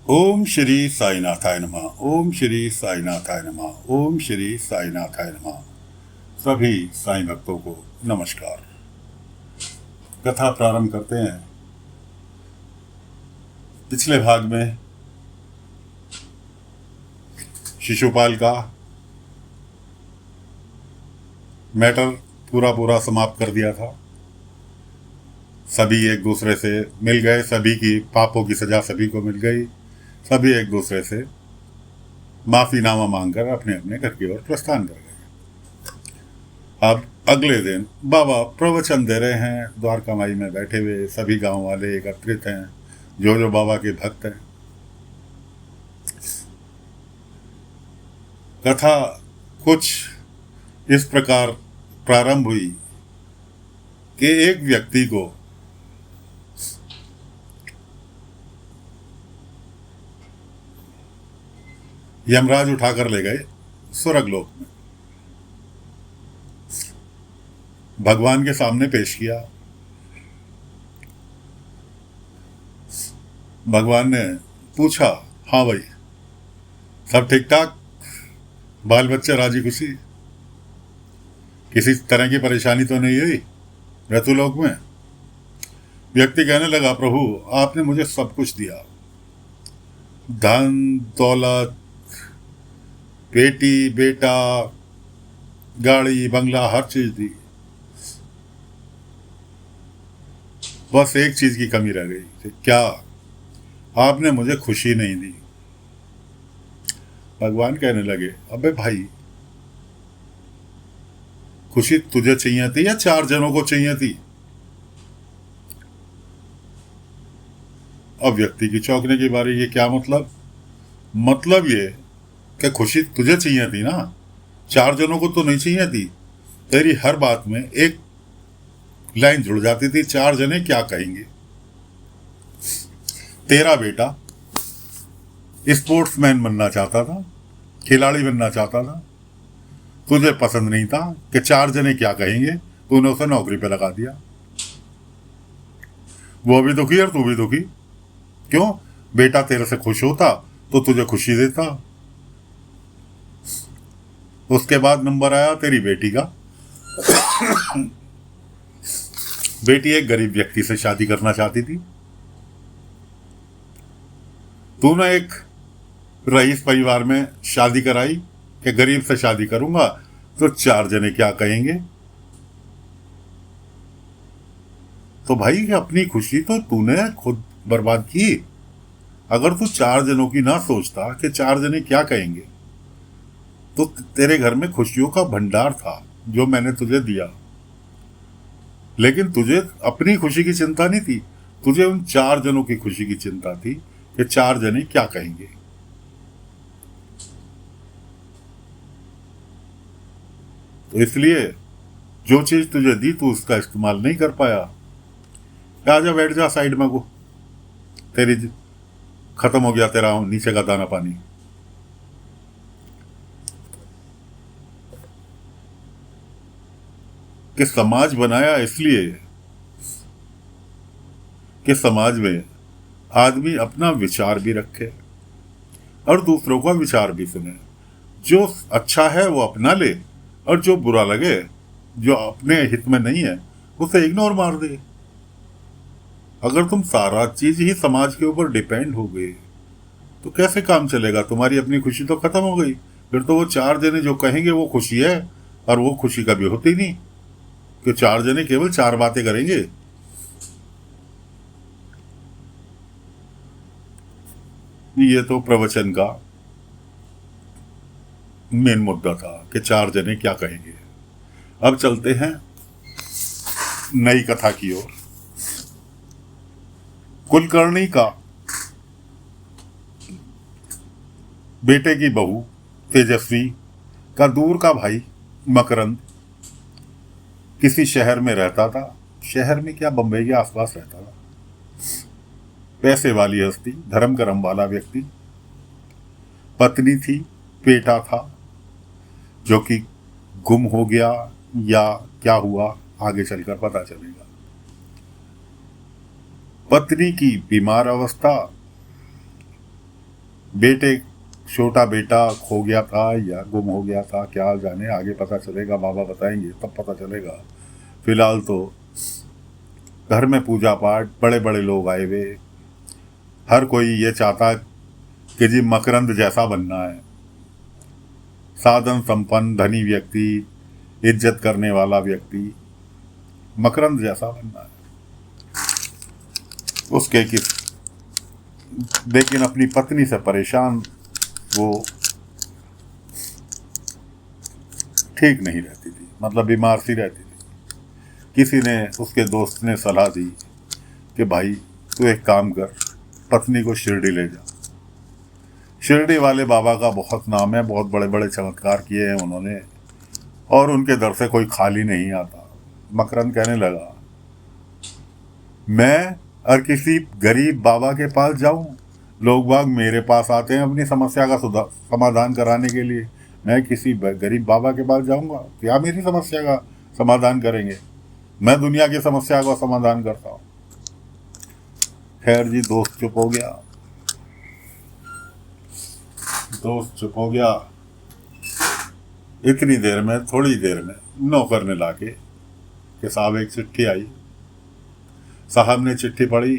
ओम श्री साईनाथाय नमः। ओम श्री साईनाथाय नमः। ओम श्री साईनाथाय नमः। सभी साईं भक्तों को नमस्कार। कथा प्रारंभ करते हैं। पिछले भाग में शिशुपाल का मैटर पूरा समाप्त कर दिया था। सभी एक दूसरे से मिल गए, सभी की पापों की सजा सभी को मिल गई। सभी एक दूसरे से माफीनामा मांगकर अपने अपने घर की ओर प्रस्थान कर गए। अब अगले दिन बाबा प्रवचन दे रहे हैं। द्वारका माई में बैठे हुए सभी गांव वाले एकत्रित हैं, जो जो बाबा के भक्त हैं। कथा कुछ इस प्रकार प्रारंभ हुई कि एक व्यक्ति को यमराज उठाकर ले गए स्वर्गलोक में, भगवान के सामने पेश किया। भगवान ने पूछा, हाँ भाई सब ठीक ठाक, बाल बच्चे राजी खुशी, किसी तरह की परेशानी तो नहीं हुई मृत्युलोक में? व्यक्ति कहने लगा, प्रभु आपने मुझे सब कुछ दिया, धन दौलत, बेटी बेटा, गाड़ी बंगला, हर चीज दी, बस एक चीज की कमी रह गई। क्या? आपने मुझे खुशी नहीं दी। भगवान कहने लगे, अबे भाई खुशी तुझे चाहिए थी या 4 जनों को चाहिए थी? अब व्यक्ति की चौंकने की बारी। ये क्या मतलब? मतलब ये कि खुशी तुझे चाहिए थी ना, 4 जनों को तो नहीं चाहिए थी। तेरी हर बात में एक लाइन जुड़ जाती थी, 4 जने क्या कहेंगे। तेरा बेटा स्पोर्ट्समैन बनना चाहता था, खिलाड़ी बनना चाहता था, तुझे पसंद नहीं था कि 4 जने क्या कहेंगे, तूने उसे नौकरी पे लगा दिया। वो भी दुखी और तू भी दुखी। क्यों? बेटा तेरे से खुश होता तो तुझे खुशी देता। उसके बाद नंबर आया तेरी बेटी का। बेटी एक गरीब व्यक्ति से शादी करना चाहती थी, तूने एक रईस परिवार में शादी कराई कि गरीब से शादी करूंगा तो 4 जने क्या कहेंगे। तो भाई अपनी खुशी तो तूने खुद बर्बाद की। अगर तू 4 जनों की ना सोचता कि 4 जने क्या कहेंगे, तो तेरे घर में खुशियों का भंडार था जो मैंने तुझे दिया। लेकिन तुझे अपनी खुशी की चिंता नहीं थी, तुझे उन 4 जनों की खुशी की चिंता थी कि 4 जने क्या कहेंगे। तो इसलिए जो चीज तुझे दी तू उसका इस्तेमाल नहीं कर पाया। आजा बैठ जा साइड में को, तेरी खत्म हो गया तेरा नीचे का दाना पानी। कि समाज बनाया इसलिए कि समाज में आदमी अपना विचार भी रखे और दूसरों का विचार भी सुने। जो अच्छा है वो अपना ले और जो बुरा लगे, जो अपने हित में नहीं है, उसे इग्नोर मार दे। अगर तुम सारा चीज ही समाज के ऊपर डिपेंड हो गए तो कैसे काम चलेगा? तुम्हारी अपनी खुशी तो खत्म हो गई। फिर तो वो 4 जने जो कहेंगे वो खुशी है, और वो खुशी कभी होती नहीं कि 4 जने केवल 4 बातें करेंगे। ये तो प्रवचन का मेन मुद्दा था कि 4 जने क्या कहेंगे। अब चलते हैं नई कथा की ओर। कुलकर्णी का बेटे की बहू तेजस्वी का दूर का भाई मकरंद किसी शहर में रहता था। शहर में क्या, बंबई के आसपास रहता था। पैसे वाली हस्ती, धर्म कर्म वाला व्यक्ति। पत्नी थी, बेटा था जो कि गुम हो गया या क्या हुआ आगे चलकर पता चलेगा। पत्नी की बीमार अवस्था बेटे, छोटा बेटा खो गया था या गुम हो गया था, क्या जाने, आगे पता चलेगा, बाबा बताएंगे तब पता चलेगा। फिलहाल तो घर में पूजा पाठ, बड़े बड़े लोग आए हुए, हर कोई ये चाहता कि जी मकरंद जैसा बनना है, साधन संपन्न धनी व्यक्ति, इज्जत करने वाला व्यक्ति, मकरंद जैसा बनना है उसके कि लेकिन अपनी पत्नी से परेशान वो ठीक नहीं रहती थी, मतलब बीमार सी रहती थी। किसी ने, उसके दोस्त ने सलाह दी कि भाई तू एक काम कर, पत्नी को शिरडी ले जा। शिरडी वाले बाबा का बहुत नाम है, बहुत बड़े बड़े चमत्कार किए हैं उन्होंने, और उनके दर से कोई खाली नहीं आता। मकरंद कहने लगा, मैं और किसी गरीब बाबा के पास जाऊं? लोग बाग मेरे पास आते हैं अपनी समस्या का समाधान कराने के लिए, मैं किसी गरीब बाबा के पास जाऊंगा? क्या मेरी समस्या का समाधान करेंगे? मैं दुनिया की समस्या का समाधान करता हूं। खैर जी, दोस्त चुप हो गया। इतनी देर में, थोड़ी देर में नौकर ने लाके कि साहब एक चिट्ठी आई। साहब ने चिट्ठी पढ़ी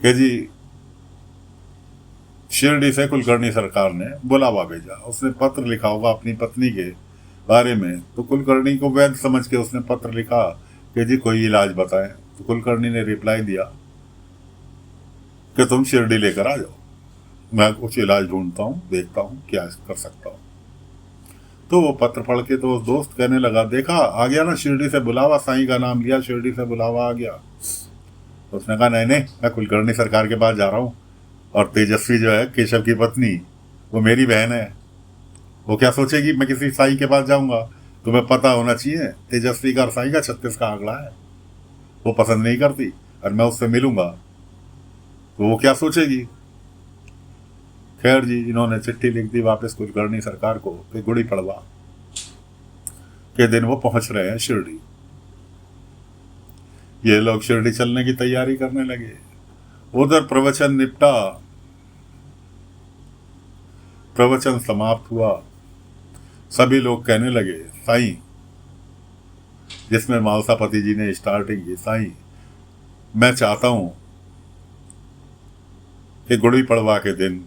कि जी शिरडी से कुलकर्णी सरकार ने बुलावा भेजा। उसने पत्र लिखा होगा अपनी पत्नी के बारे में, तो कुलकर्णी को वैध समझ के उसने पत्र लिखा कि जी कोई इलाज बताएं। तो कुलकर्णी ने रिप्लाई दिया कि तुम शिरडी लेकर आ जाओ, मैं कुछ इलाज ढूंढता हूँ, देखता हूँ क्या कर सकता हूँ। तो वो पत्र पढ़ के तो उस दोस्त कहने लगा, देखा आ गया ना शिरडी से बुलावा, साईं का नाम लिया, शिरडी से बुलावा आ गया। तो उसने कहा नहीं नहीं, मैं कुलकर्णी सरकार के पास जा रहा हूँ, और तेजस्वी जो है केशव की पत्नी, वो मेरी बहन है, वो क्या सोचेगी मैं किसी साईं के पास जाऊंगा? तुम्हें पता होना चाहिए तेजस्वी का और साईं का 36 का आंकड़ा है, वो पसंद नहीं करती, और मैं उससे मिलूंगा तो वो क्या सोचेगी। खैर जी, इन्होंने चिट्ठी लिख दी वापस कुलकर्णी सरकार को कि गुड़ी पड़वा के दिन वो पहुंच रहे हैं शिरडी। ये लोग शिरडी चलने की तैयारी करने लगे। उधर प्रवचन निपटा, प्रवचन समाप्त हुआ। सभी लोग कहने लगे, साईं, जिसमें मालसापति जी ने स्टार्टिंग की, साईं मैं चाहता हूं कि गुड़ी पड़वा के दिन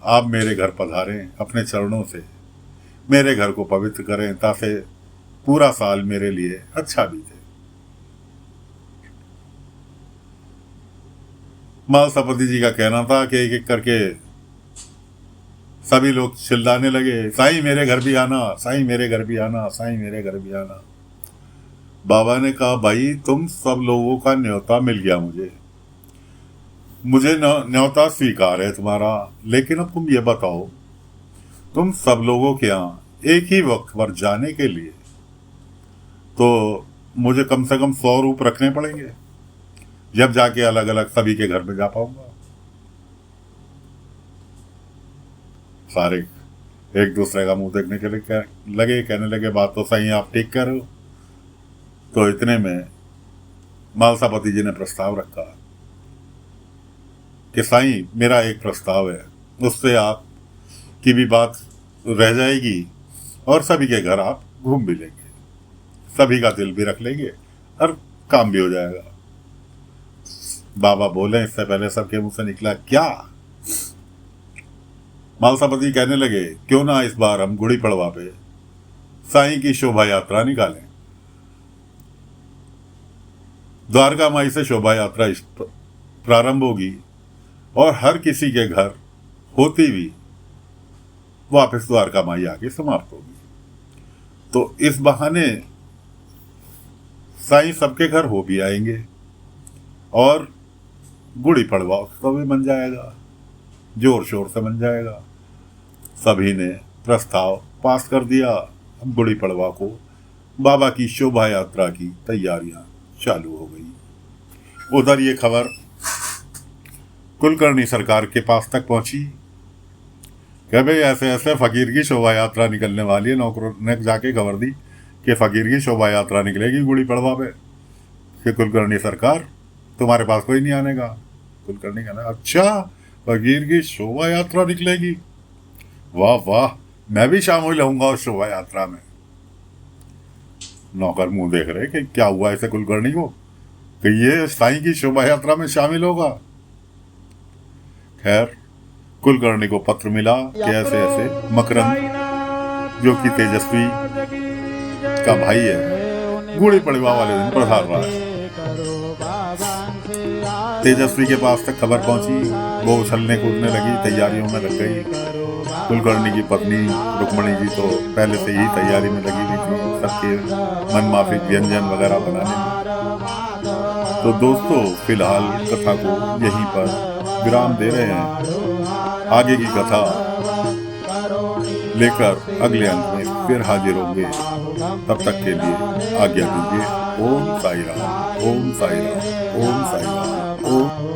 आप मेरे घर पधारें, अपने चरणों से मेरे घर को पवित्र करें, ताकि पूरा साल मेरे लिए अच्छा बीते। मालसापति जी का कहना था कि एक एक करके सभी लोग चिल्लाने लगे, साईं मेरे घर भी आना, साईं मेरे घर भी आना, साईं मेरे घर भी आना। बाबा ने कहा, भाई तुम सब लोगों का न्योता मिल गया, मुझे न्योता स्वीकार है तुम्हारा, लेकिन अब तुम ये बताओ, तुम सब लोगों के यहाँ एक ही वक्त पर जाने के लिए तो मुझे कम से कम 100 रूप रखने पड़ेंगे, जब जाके अलग अलग सभी के घर में जा पाऊंगा। सारे एक दूसरे का मुंह देखने के लिए लगे, कहने लगे बात तो सही, आप ठीक कह रहे हो। तो इतने में मालसापति जी ने प्रस्ताव रखा कि साईं मेरा एक प्रस्ताव है, उससे आप की भी बात रह जाएगी और सभी के घर आप घूम भी लेंगे, सभी का दिल भी रख लेंगे और काम भी हो जाएगा। बाबा बोले, इससे पहले सबके मुंह से निकला क्या? मालसापति कहने लगे, क्यों ना इस बार हम गुड़ी पड़वा पे साईं की शोभा यात्रा निकालें। द्वारका माई से शोभा यात्रा प्रारंभ होगी और हर किसी के घर होती हुई वापस द्वारका माई आके समाप्त होगी। तो इस बहाने साईं सबके घर हो भी आएंगे और गुड़ी पड़वा उत्सव भी बन जाएगा, जोर शोर से बन जाएगा। सभी ने प्रस्ताव पास कर दिया। अब गुड़ी पड़वा को बाबा की शोभा यात्रा की तैयारियां चालू हो गई। उधर ये खबर कुलकर्णी सरकार के पास तक पहुंची कि भाई ऐसे ऐसे फकीर की शोभा यात्रा निकलने वाली है। नौकरों ने जाके खबर दी कि फकीर की शोभा यात्रा निकलेगी गुड़ी पड़वा पे। कि कुलकर्णी सरकार, तुम्हारे पास कोई नहीं आने का। कुलकर्णी कहना, अच्छा फकीर की शोभा यात्रा निकलेगी, वाह वाह, मैं भी शामिल होऊंगा उस शोभा यात्रा में। नौकर मुंह देख रहे कि क्या हुआ ऐसे कुलकर्णी को कि ये साईं की शोभा यात्रा में शामिल होगा। खैर कुलकर्णी को पत्र मिला कि ऐसे ऐसे मकरंद, जो कि तेजस्वी का भाई है, गुड़ी पड़वा वाले दिन पधार रहा है। तेजस्वी के पास तक खबर पहुंची, वो उछलने कूदने लगी, तैयारियों में लग गई। कुलकर्णी की पत्नी रुक्मणी जी तो पहले से ही तैयारी में लगी हुई थी, सबके मनमाफिक व्यंजन वगैरह बनाने में। तो दोस्तों फिलहाल कथा को यहीं पर विराम दे रहे हैं। आगे की कथा लेकर अगले अंक में फिर हाजिर होंगे। तब तक के लिए आज्ञा दीजिए। ओम साई राम, ओम साई राम, ओम साई राम, ओम।